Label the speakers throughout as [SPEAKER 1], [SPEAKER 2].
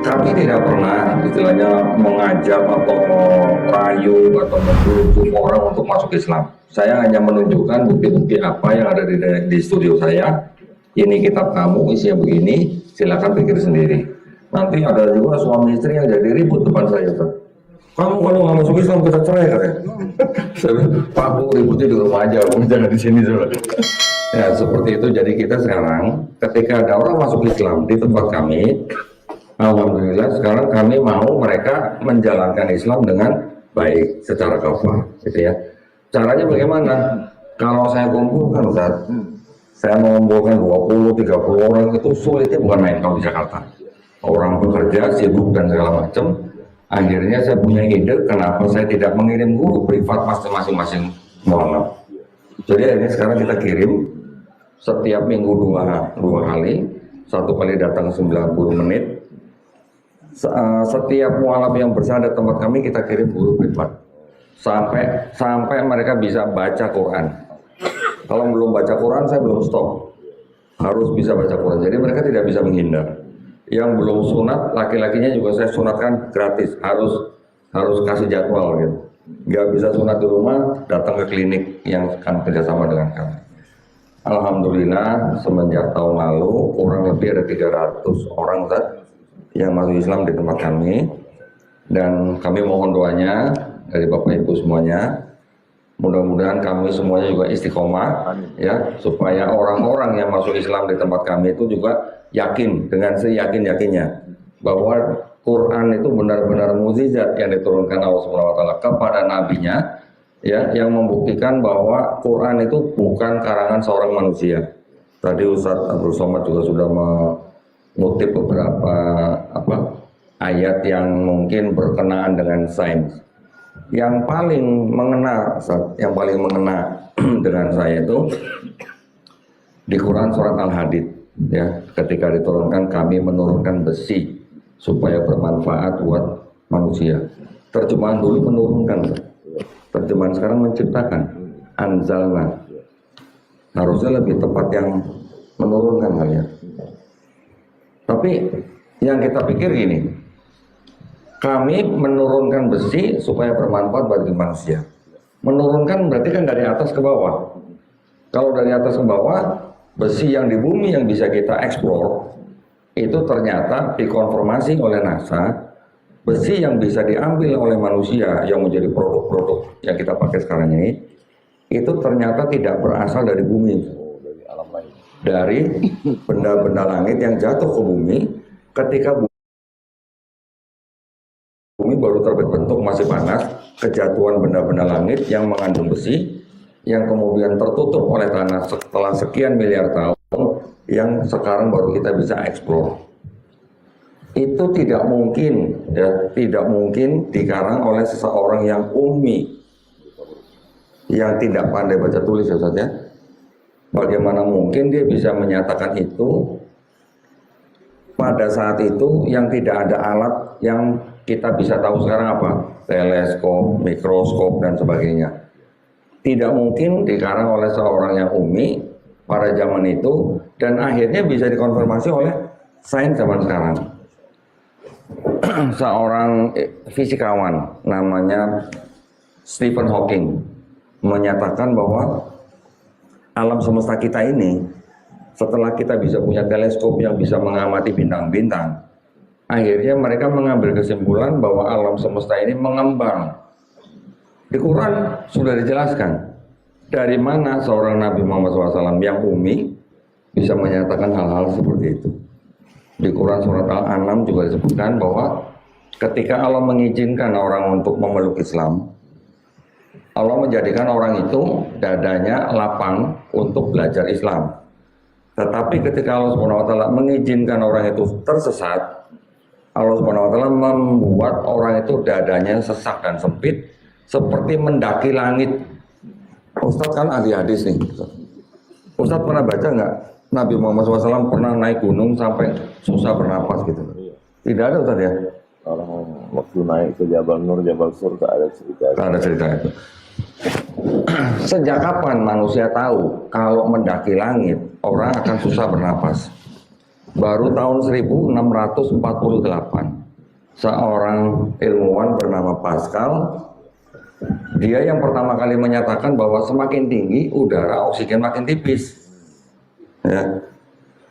[SPEAKER 1] Kami tidak pernah istilahnya mengajak atau merayu atau membujuk orang untuk masuk Islam. Saya hanya menunjukkan bukti-bukti apa yang ada di studio saya. Ini kitab kamu, isinya begini, silakan pikir sendiri. Nanti ada juga suami istri yang jadi ribut depan saya, Ustaz. Kamu kalau nggak masuk Islam kita cerai katanya. Saya bilang, Pak Bu, ributnya di rumah aja, Bu, jangan di sini dulu. Ya seperti itu. Jadi kita sekarang ketika ada orang masuk Islam di tempat kami, alhamdulillah sekarang kami mau mereka menjalankan Islam dengan baik secara kafah, gitu ya. Caranya bagaimana? Kalau saya kumpulkan, Ustaz, saya mengumpulkan 20-30 orang itu sulitnya bukan main kalau di Jakarta. Orang bekerja, sibuk dan segala macam. Akhirnya saya punya ide kenapa saya tidak mengirim guru privat masing-masing mualaf. Jadi akhirnya sekarang kita kirim setiap minggu dua kali, satu kali datang 90 menit. Setiap mualaf yang bersandar tempat kami kita kirim guru privat sampai mereka bisa baca Quran. Kalau belum baca Quran saya belum stop, harus bisa baca Quran. Jadi mereka tidak bisa menghindar. Yang belum sunat, laki-lakinya juga saya sunatkan gratis, harus kasih jadwal gitu. Nggak bisa sunat di rumah, datang ke klinik yang akan kerjasama dengan kami. Alhamdulillah semenjak tahun lalu kurang lebih ada 300 orang Ustaz yang masuk Islam di tempat kami, dan kami mohon doanya dari Bapak Ibu semuanya. Mudah-mudahan kami semuanya juga istiqomah, ya, supaya orang-orang yang masuk Islam di tempat kami itu juga yakin dengan seyakin-yakinnya bahwa Quran itu benar-benar mukjizat yang diturunkan Allah Subhanahu wa taala kepada nabinya, ya, yang membuktikan bahwa Quran itu bukan karangan seorang manusia. Tadi Ustadz Abdul Somad juga sudah mengutip beberapa ayat yang mungkin berkenaan dengan sains. Yang paling mengena dengan saya itu di Quran surat Al-Hadid, ya, ketika diturunkan kami menurunkan besi supaya bermanfaat buat manusia. Terjemahan dulu menurunkan, terjemahan sekarang menciptakan, anzalna. Harusnya lebih tepat yang menurunkan kali ya. Tapi yang kita pikir gini, kami menurunkan besi supaya bermanfaat bagi manusia. Menurunkan berarti kan dari atas ke bawah. Kalau dari atas ke bawah, besi yang di bumi yang bisa kita eksplor, itu ternyata dikonfirmasi oleh NASA, besi yang bisa diambil oleh manusia yang menjadi produk-produk yang kita pakai sekarang ini, itu ternyata tidak berasal dari bumi. Dari benda-benda langit yang jatuh ke bumi, ketika bumi baru terbentuk masih panas, kejatuhan benda-benda langit yang mengandung besi yang kemudian tertutup oleh tanah setelah sekian miliar tahun, yang sekarang baru kita bisa eksplor. Itu tidak mungkin, ya, tidak mungkin dikarang oleh seseorang yang ummi, yang tidak pandai baca tulis, ya Ustaz, ya. Bagaimana mungkin dia bisa menyatakan itu pada saat itu yang tidak ada alat yang kita bisa tahu sekarang apa? Teleskop, mikroskop, dan sebagainya. Tidak mungkin dikarang oleh seorang yang ummi pada zaman itu, dan akhirnya bisa dikonfirmasi oleh sains zaman sekarang. Seorang fisikawan namanya Stephen Hawking menyatakan bahwa alam semesta kita ini, setelah kita bisa punya teleskop yang bisa mengamati bintang-bintang, akhirnya mereka mengambil kesimpulan bahwa alam semesta ini mengembang. Di Quran sudah dijelaskan dari mana seorang Nabi Muhammad SAW yang ummi bisa menyatakan hal-hal seperti itu. Di Quran surat Al-An'am juga disebutkan bahwa ketika Allah mengizinkan orang untuk memeluk Islam, Allah menjadikan orang itu dadanya lapang untuk belajar Islam. Tetapi ketika Allah SWT mengizinkan orang itu tersesat, Allah SWT membuat orang itu dadanya sesak dan sempit seperti mendaki langit. Ustadz kan ahli hadis nih. Ustadz pernah baca nggak Nabi Muhammad SAW pernah naik gunung sampai susah bernapas gitu? Tidak ada Ustadz ya?
[SPEAKER 2] Orang waktu naik ke Jabal Nur, Jabal Sur, tak ada cerita.
[SPEAKER 1] Tak ada cerita itu. Sejak kapan manusia tahu kalau mendaki langit orang akan susah bernapas? baru tahun 1648 seorang ilmuwan bernama Pascal, dia yang pertama kali menyatakan bahwa semakin tinggi udara oksigen makin tipis. Ya.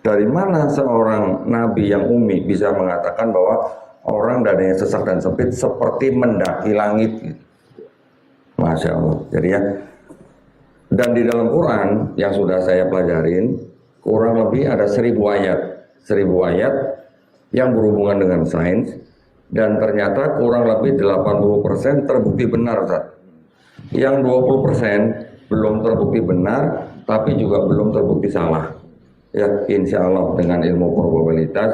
[SPEAKER 1] Dari mana seorang nabi yang umi bisa mengatakan bahwa orang dadanya sesak dan sempit seperti mendaki langit? Masya Allah. Jadi ya, dan di dalam Quran yang sudah saya pelajarin, kurang lebih ada 1000 ayat. 1000 ayat yang berhubungan dengan sains, dan ternyata kurang lebih 80% terbukti benar, Ustaz. Yang 20% belum terbukti benar, tapi juga belum terbukti salah. Ya, insya Allah dengan ilmu probabilitas,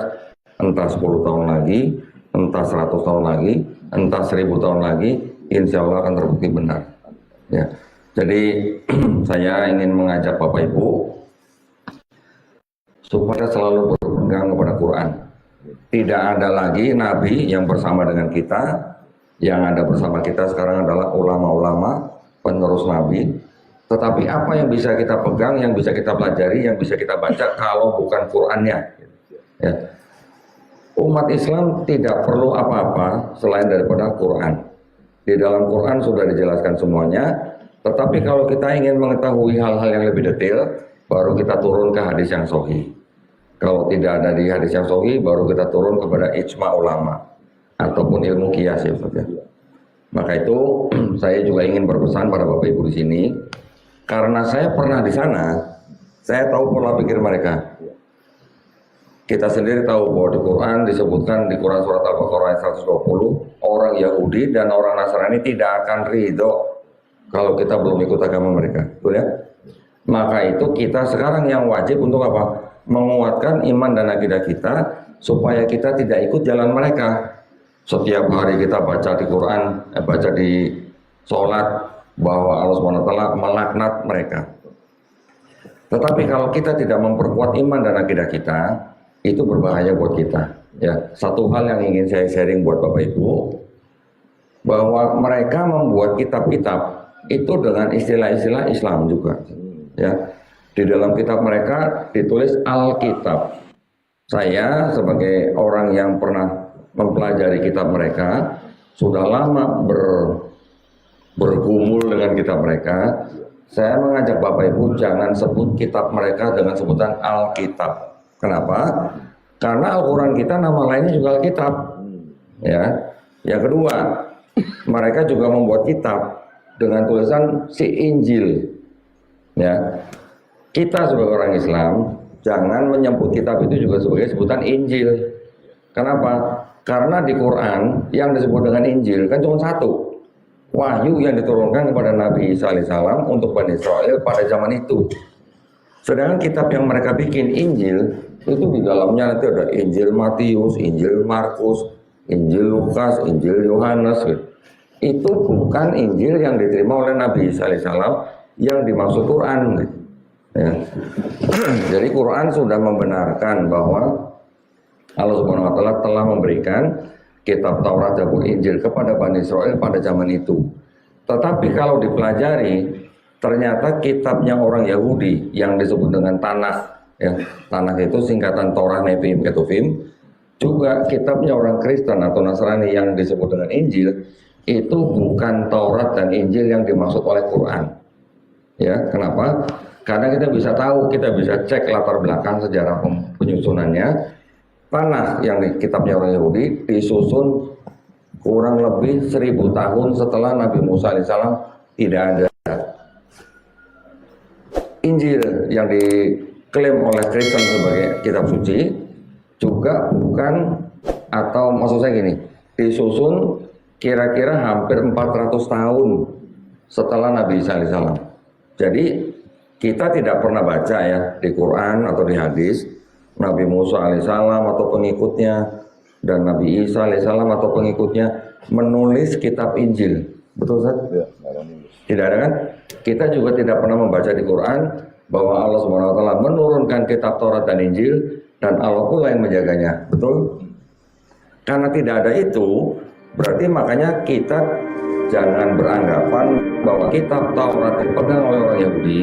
[SPEAKER 1] entah 10 tahun lagi, entah 100 tahun lagi, entah 1000 tahun lagi, insya Allah akan terbukti benar. Ya, jadi saya ingin mengajak Bapak Ibu supaya selalu berpegang kepada Quran. Tidak ada lagi nabi yang bersama dengan kita. Yang ada bersama kita sekarang adalah ulama-ulama penerus nabi. Tetapi apa yang bisa kita pegang, yang bisa kita pelajari, yang bisa kita baca kalau bukan Qurannya? Ya. Umat Islam tidak perlu apa-apa selain daripada Quran. Di dalam Quran sudah dijelaskan semuanya. Tetapi kalau kita ingin mengetahui hal-hal yang lebih detail, baru kita turun ke hadis yang sahih. Kalau tidak ada di hadis yang sahih, baru kita turun kepada ijma ulama ataupun ilmu qiyas, ya Ustaz. Maka itu saya juga ingin berpesan pada Bapak Ibu di sini, karena saya pernah di sana, saya tahu pola pikir mereka. Kita sendiri tahu bahwa di Quran disebutkan di Quran surat Al-Baqarah ayat 120, orang Yahudi dan orang Nasrani tidak akan ridho kalau kita belum ikut agama mereka. Betul ya? Maka itu kita sekarang yang wajib untuk apa? Menguatkan iman dan akidah kita supaya kita tidak ikut jalan mereka. Setiap hari kita baca di Quran, baca di sholat bahwa Allah SWT melaknat mereka. Tetapi kalau kita tidak memperkuat iman dan akidah kita, itu berbahaya buat kita. Ya, satu hal yang ingin saya sharing buat Bapak Ibu, bahwa mereka membuat kitab-kitab itu dengan istilah-istilah Islam juga. Ya, di dalam kitab mereka ditulis Alkitab. Saya sebagai orang yang pernah mempelajari kitab mereka, sudah lama bergumul dengan kitab mereka, saya mengajak Bapak Ibu jangan sebut kitab mereka dengan sebutan Alkitab. Kenapa? Karena Al-Quran kita nama lainnya juga Alkitab. Ya. Yang kedua, mereka juga membuat kitab dengan tulisan si Injil. Ya. Kita sebagai orang Islam jangan menyebut kitab itu juga sebagai sebutan Injil. Kenapa? Karena di Quran yang disebut dengan Injil kan cuma satu. Wahyu yang diturunkan kepada Nabi Isa alaihissalam untuk Bani Israel pada zaman itu. Sedangkan kitab yang mereka bikin Injil itu di dalamnya nanti ada Injil Matius, Injil Markus, Injil Lukas, Injil Yohanes. Gitu. Itu bukan Injil yang diterima oleh Nabi Isa alaihissalam yang dimaksud Quran. Gitu. Ya. Jadi Quran sudah membenarkan bahwa Allah Subhanahu wa taala telah memberikan kitab Taurat, Zabur, Injil kepada Bani Israel pada zaman itu. Tetapi kalau dipelajari, ternyata kitabnya orang Yahudi yang disebut dengan Tanakh, ya, Tanakh itu singkatan Torah, Nevi'im, Ketuvim, juga kitabnya orang Kristen atau Nasrani yang disebut dengan Injil, itu bukan Taurat dan Injil yang dimaksud oleh Quran. Ya, kenapa? Karena kita bisa tahu, kita bisa cek latar belakang sejarah penyusunannya. Tanakh yang di kitabnya orang Yahudi disusun kurang lebih 1000 tahun setelah Nabi Musa alaihissalam tidak ada. Injil yang diklaim oleh Kristen sebagai kitab suci juga bukan, atau maksud saya gini, disusun kira-kira hampir 400 tahun setelah Nabi Isa alaihissalam. Jadi kita tidak pernah baca ya di Quran atau di hadis Nabi Musa alaihissalam atau pengikutnya dan Nabi Isa alaihissalam atau pengikutnya menulis kitab Injil. Betul Ustaz? Ya, tidak ada kan? Kita juga tidak pernah membaca di Quran bahwa Allah Subhanahu wa taala menurunkan kitab Taurat dan Injil dan Allah pula yang menjaganya. Betul? Karena tidak ada itu, berarti makanya kita jangan beranggapan bahwa kitab Taurat dipegang oleh orang Yahudi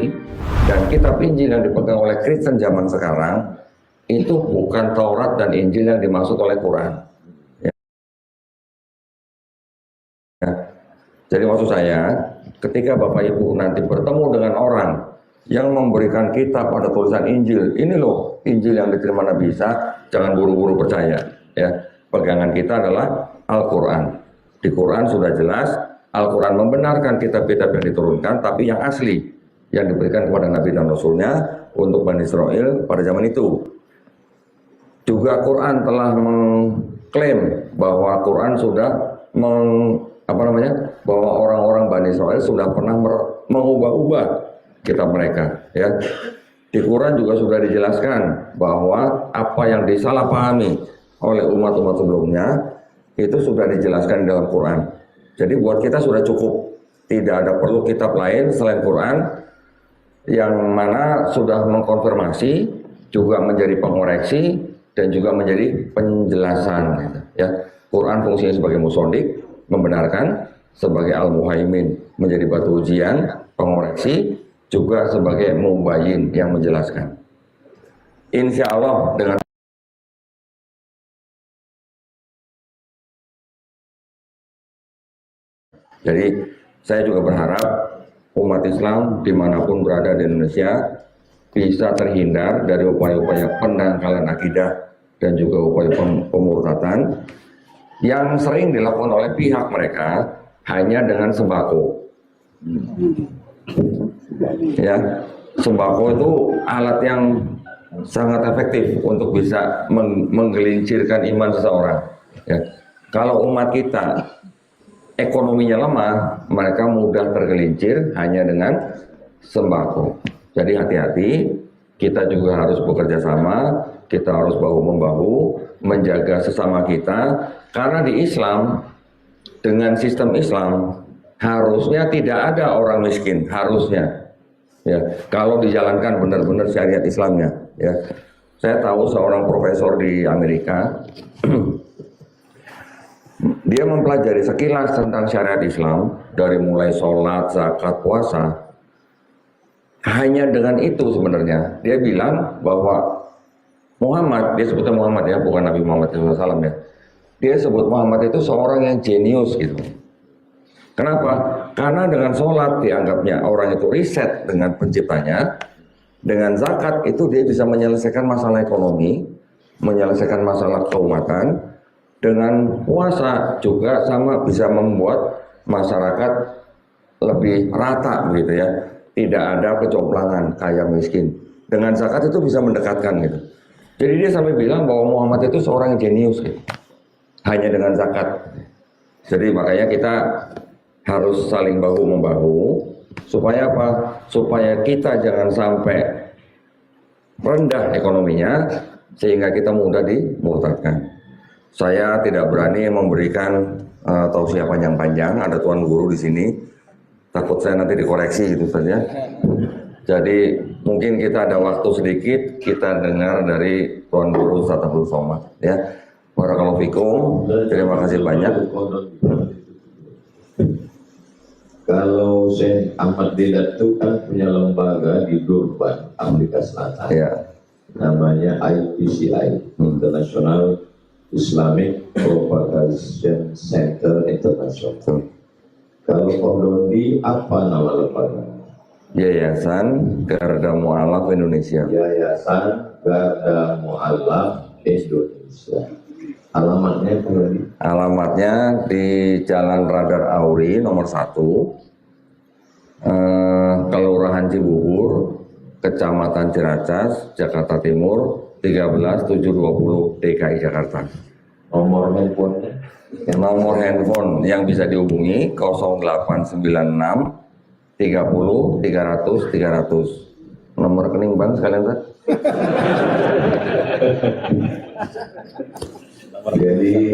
[SPEAKER 1] dan kitab Injil yang dipegang oleh Kristen zaman sekarang itu bukan Taurat dan Injil yang dimaksud oleh Quran. Ya. Jadi maksud saya, ketika Bapak Ibu nanti bertemu dengan orang yang memberikan kitab pada tulisan Injil, ini loh Injil yang diterima Nabi Isa, jangan buru-buru percaya. Ya, pegangan kita adalah Al-Quran. Di Quran sudah jelas, Al-Quran membenarkan kitab-kitab yang diturunkan, tapi yang asli yang diberikan kepada Nabi dan Rasulnya untuk Bani Israel pada zaman itu. Juga Quran telah mengklaim bahwa Quran sudah bahwa orang-orang Bani Israel sudah pernah mengubah-ubah kitab mereka. Ya. Di Quran juga sudah dijelaskan bahwa apa yang disalahpahami oleh umat-umat sebelumnya itu sudah dijelaskan di dalam Quran. Jadi buat kita sudah cukup, tidak ada perlu kitab lain selain Quran yang mana sudah mengkonfirmasi, juga menjadi pengoreksi dan juga menjadi penjelasan. Ya, Quran fungsinya sebagai musodik, membenarkan, sebagai al-muhaimin, menjadi batu ujian, pengoreksi, juga sebagai mubayyin yang menjelaskan. Insya Allah dengan jadi saya juga berharap umat Islam dimanapun berada di Indonesia bisa terhindar dari upaya-upaya pendangkalan akidah dan juga upaya pemurtatan yang sering dilakukan oleh pihak mereka hanya dengan sembako. Ya, sembako itu alat yang sangat efektif untuk bisa menggelincirkan iman seseorang. Ya, kalau umat kita ekonominya lemah, mereka mudah tergelincir hanya dengan sembako. Jadi hati-hati, kita juga harus bekerja sama, kita harus bahu-membahu, menjaga sesama kita, karena di Islam, dengan sistem Islam, harusnya tidak ada orang miskin, harusnya. Ya, kalau dijalankan benar-benar syariat Islamnya. Ya, saya tahu seorang profesor di Amerika, dia mempelajari sekilas tentang syariat Islam dari mulai sholat, zakat, puasa. Hanya dengan itu sebenarnya dia bilang bahwa Muhammad, dia sebutnya Muhammad ya, bukan Nabi Muhammad SAW ya. Dia sebut Muhammad itu seorang yang jenius gitu. Kenapa? Karena dengan sholat dianggapnya orang itu riset dengan penciptanya. Dengan zakat itu dia bisa menyelesaikan masalah ekonomi, menyelesaikan masalah keumatan. Dengan puasa juga sama bisa membuat masyarakat lebih rata gitu ya. Tidak ada kecomplangan kaya miskin. Dengan zakat itu bisa mendekatkan gitu. Jadi dia sampai bilang bahwa Muhammad itu seorang yang jenius gitu. Hanya dengan zakat. Jadi makanya kita harus saling bahu-membahu. Supaya apa? Supaya kita jangan sampai rendah ekonominya sehingga kita mudah dimurtadkan. Saya tidak berani memberikan tausiah panjang-panjang. Ada tuan guru di sini. Takut saya nanti dikoreksi gitu saja. Jadi mungkin kita ada waktu sedikit, kita dengar dari tuan guru Ustaz Abdul Somad. Ya, barakallahu fikum. Terima kasih banyak.
[SPEAKER 3] Kalau Syekh Ahmad Didat itu kan punya lembaga di Durban, Afrika Selatan.
[SPEAKER 1] Ya.
[SPEAKER 3] Namanya IPCI, International Islamic Propagation Center International. Kalau Kondondi, apa nama lembaga?
[SPEAKER 1] Yayasan Garda Mu'alaf Indonesia.
[SPEAKER 3] Yayasan Garda Mu'alaf Indonesia. Alamatnya Kondondi?
[SPEAKER 1] Alamatnya di Jalan Radar Auri nomor 1, Kelurahan Cibubur, Kecamatan Ciracas, Jakarta Timur, 13720 DKI Jakarta.
[SPEAKER 3] Nomor handphonenya?
[SPEAKER 1] Nomor handphone yang bisa dihubungi 0896 30 300 300. Nomor rekening bank sekalian Pak.
[SPEAKER 3] Jadi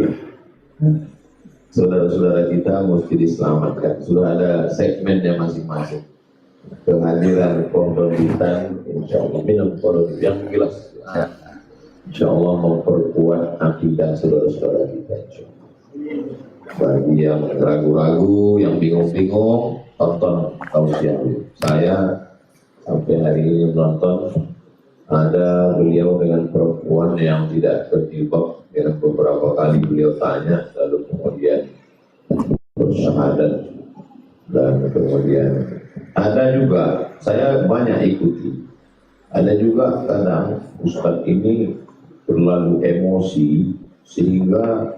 [SPEAKER 3] saudara-saudara kita mesti diselamatkan. Sudah ada segmennya masing-masing. Kehadiran Kondobitan, insya Allah minum Kondobitan yang jelas.
[SPEAKER 1] Ya.
[SPEAKER 3] Insya Allah memperkuat akidah saudara-saudara kita. Insya Allah. Bagi yang ragu-ragu, yang bingung-bingung, tonton tausiah. Saya sampai hari ini menonton Ada beliau dengan perempuan yang tidak berjilbab, yang beberapa kali beliau tanya, lalu kemudian bersyahadat. Dan kemudian ada juga, saya banyak ikuti, ada juga kadang Ustadz ini terlalu emosi sehingga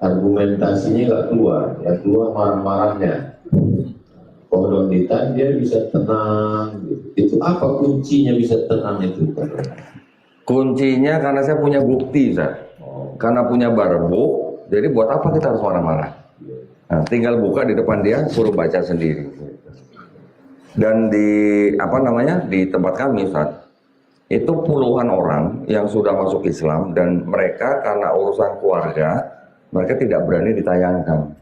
[SPEAKER 3] argumentasinya nggak keluar, ya keluar marah-marahnya. Kodonitan dia bisa tenang gitu. Itu apa kuncinya bisa tenang itu?
[SPEAKER 1] Kuncinya karena saya punya bukti, Ustaz. Karena punya barbu, jadi buat apa kita harus marah-marah? Nah, tinggal buka di depan dia, suruh baca sendiri. Dan di di tempat kami, Ustaz, itu puluhan orang yang sudah masuk Islam dan mereka karena urusan keluarga, mereka tidak berani ditayangkan.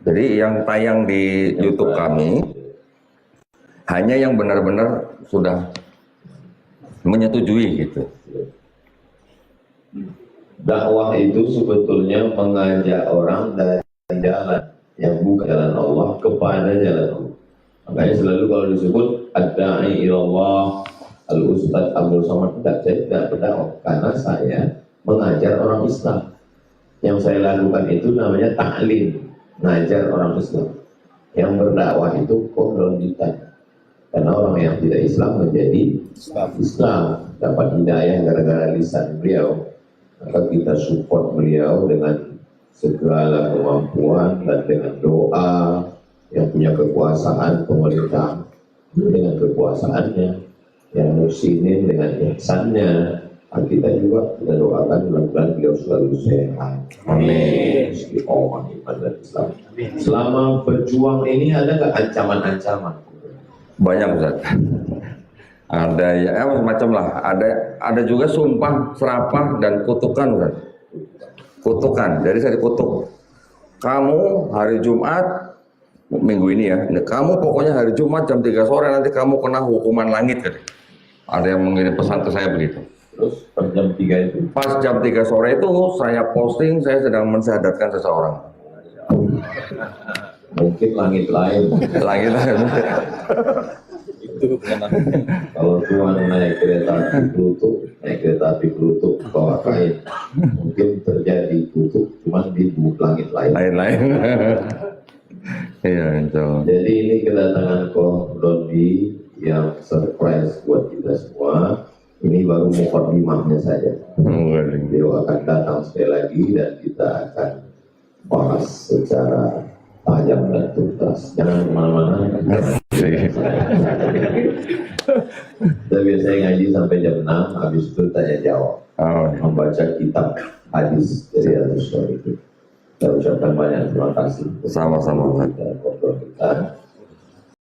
[SPEAKER 1] Jadi yang tayang di YouTube kami hanya yang benar-benar sudah menyetujui gitu.
[SPEAKER 3] Dakwah itu sebetulnya mengajak orang dari jalan yang bukan jalan Allah kepada jalan Allah. Makanya selalu kalau disebut ad-da'i ilallah, al-ustadz Abdul Somad, saya tidak berdakwah karena saya mengajar orang Islam. Yang saya lakukan itu namanya ta'lim, ngajar orang Islam. Yang berdakwah itu konditan. Karena orang yang tidak Islam menjadi Islam, dapat hidayah gara-gara lisan beliau. Maka kita support beliau dengan segala kemampuan dan dengan doa yang punya kekuasaan pemerintah dengan kekuasaannya, yang muslimin dengan ihsannya. Kita juga kita doakan mudah-mudahan beliau selalu sehat. Amin. Istiqomah iman dan Islam. Selama berjuang ini ada nggak ancaman-ancaman?
[SPEAKER 1] Banyak, Ustaz. Ada ya macam lah. Ada juga sumpah, serapah dan kutukan, Ustaz. Kutukan. Jadi saya dikutuk. Kamu hari Jumat minggu ini ya. Kamu pokoknya hari Jumat jam 3 sore nanti kamu kena hukuman langit, kan? Ada yang mengirim pesan ke saya begitu.
[SPEAKER 3] Terus per jam 3 itu?
[SPEAKER 1] Pas jam 3 sore itu saya posting saya sedang mensyahadatkan seseorang.
[SPEAKER 3] Mungkin langit lain.
[SPEAKER 1] Langit lain.
[SPEAKER 3] Kalau Tuhan naik kereta api Pluto bawa kain, mungkin terjadi tutup, cuman di langit lain.
[SPEAKER 1] Lain-lain. Iya, insya.
[SPEAKER 3] Jadi ini kedatangan Ko Dondi yang surprise buat kita semua. Ini baru mukadimahnya saja. Beliau akan datang sekali lagi dan kita akan bahas secara tajam dan tuntas. Jangan kemana-mana. Kita biasanya ngaji sampai jam 6, habis itu tanya jawab. Membaca kitab hadis dari Al-Ustaz itu. Saya ucapkan banyak terima kasih.
[SPEAKER 1] Sama-sama.
[SPEAKER 3] Kita